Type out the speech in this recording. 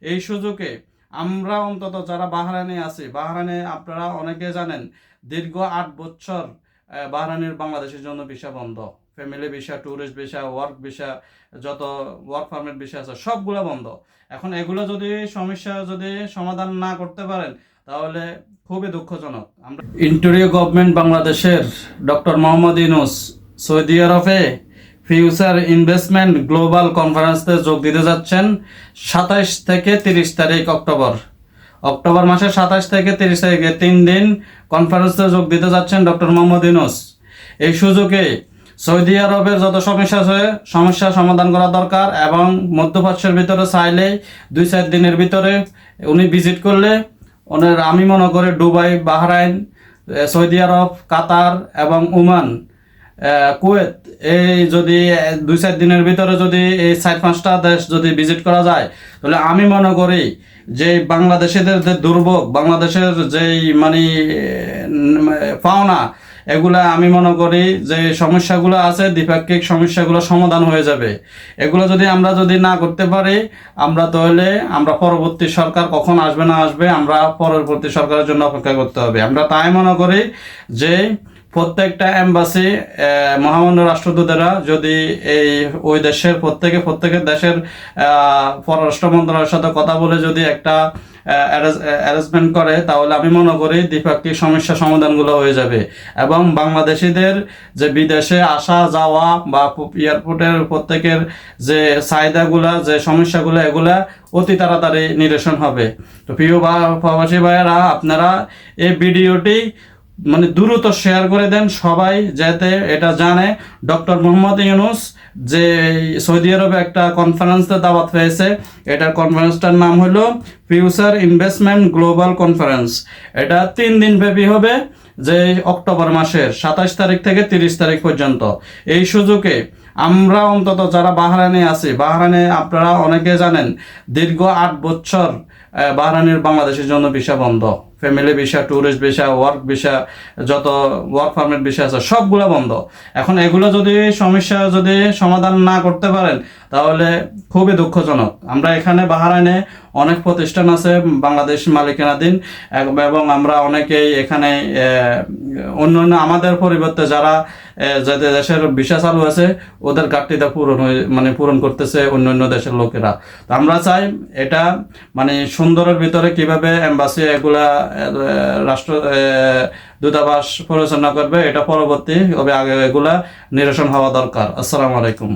এই সুযোগে আমরা অন্তত যারা বাহরাইনে আছি, বাহরাইনে আপনারা অনেকে জানেন দীর্ঘ 8 বছর বাহরাইনের বাংলাদেশের জন্য ভিসা বন্ধ। Family visa, tourist visa, work visa, যত ওয়ার্ক পারমিট ভিসা আছে সবগুলো বন্ধ। এখন এগুলো যদি সমস্যা যদি সমাধান না করতে পারেন তাহলে খুবই দুঃখজনক। আমরা ইন্টেরিয়র গভর্নমেন্ট বাংলাদেশের ডক্টর মোহাম্মদ ইউনূস সৌদি আরবে ফিউচার ইনভেস্টমেন্ট গ্লোবাল কনফারেন্সে যোগ দিতে যাচ্ছেন 27 থেকে 30 তারিখ অক্টোবর মাসের 27 থেকে 30 তারিখে 3 দিন কনফারেন্সে যোগ দিতে যাচ্ছেন ডক্টর মোহাম্মদ ইউনূস। এই সুযোগে সৌদি আরবের যত সমস্যা আছে সমস্যা সমাধান করা দরকার এবং মধ্যপ্রাচ্যের ভিতরে চাইলে 2-4 দিনের ভিতরে উনি ভিজিট করলে ওনার আমি মনে করি দুবাই, বাহরাইন, সৌদি আরব, কাতার এবং ওমান, কুয়েত এই যদি 2-4 দিনের ভিতরে যদি এই 4-5টা দেশ যদি ভিজিট করা যায় তাহলে আমি মনে করি যে বাংলাদেশিদের যে দুর্ভোগ, বাংলাদেশের যেই মানে পাওনা, এগুলা আমি মনে করি যে সমস্যাগুলো আছে দ্বিপাক্ষিক সমস্যাগুলো সমাধান হয়ে যাবে। এগুলো যদি আমরা না করতে পারি আমরা তাহলে আমরা পরবর্তী সরকার কখন আসবে না আসবে আমরা পরবর্তী সরকারের জন্য অপেক্ষা করতে হবে। আমরা তাই মনে করি যে প্রত্যেকটা এম্বাসি মহামান্য রাষ্ট্রদূতেরা যদি ওই দেশের প্রত্যেকের দেশের পররাষ্ট্র মন্ত্রণালয়ের সাথে কথা বলে যদি একটা অ্যারেঞ্জমেন্ট করে তাহলে আমি মনে করি দ্বিপাক্ষিক সমস্যা সমাধানগুলো হয়ে যাবে এবং বাংলাদেশিদের যে বিদেশে আসা যাওয়া বা এয়ারপোর্টের প্রত্যেকের যে চাহিদাগুলা, যে সমস্যাগুলো, এগুলা অতি তাড়াতাড়ি নিরসন হবে। তো প্রিয় প্রবাসী ভাইয়েরা, আপনারা এই ভিডিওটি মানে দ্রুত শেয়ার করে দেন সবাই, যাতে এটা জানে ডক্টর মোহাম্মদ ইউনূস যে সৌদি আরবে একটা কনফারেন্সে দাওয়াত পেয়েছে। এটার কনফারেন্সটার নাম হলো ফিউচার ইনভেস্টমেন্ট গ্লোবাল কনফারেন্স। এটা 3 দিন ব্যাপী হবে, যে অক্টোবর মাসের 27 তারিখ থেকে 30 তারিখ পর্যন্ত। এই সুযোগে আমরা অন্তত যারা বাহরাইনে আছি, বাহরাইনে আপনারা অনেকে জানেন দীর্ঘ 8 বছর বাহরাইনের বাংলাদেশের জন্য ভিসা বন্ধ। Family visa, tourist visa, work visa, যত ওয়ার্ক পারমিট ভিসা আছে সবগুলো বন্ধ। এখন এগুলো যদি সমস্যা যদি সমাধান না করতে পারেন তাহলে খুবই দুঃখজনক। আমরা এখানে বাহরাইনে অনেক প্রতিষ্ঠান আছে বাংলাদেশ মালিকানাধীন এবং আমরা অনেকেই এখানে অন্য আমাদের পরিবর্তে যারা যাদের দেশের ভিসা চালু আছে ওদের ঘাটতিটা পূরণ করতেছে অন্য দেশের লোকেরা। তো আমরা চাই এটা মানে সুন্দরের ভিতরে কিভাবে এম্বাসি এগুলা রাষ্ট্র দূতাবাস পরিচালনা করবে এটা পরবর্তী হবে, আগে এগুলা নিরসন হওয়া দরকার। আসসালামু আলাইকুম।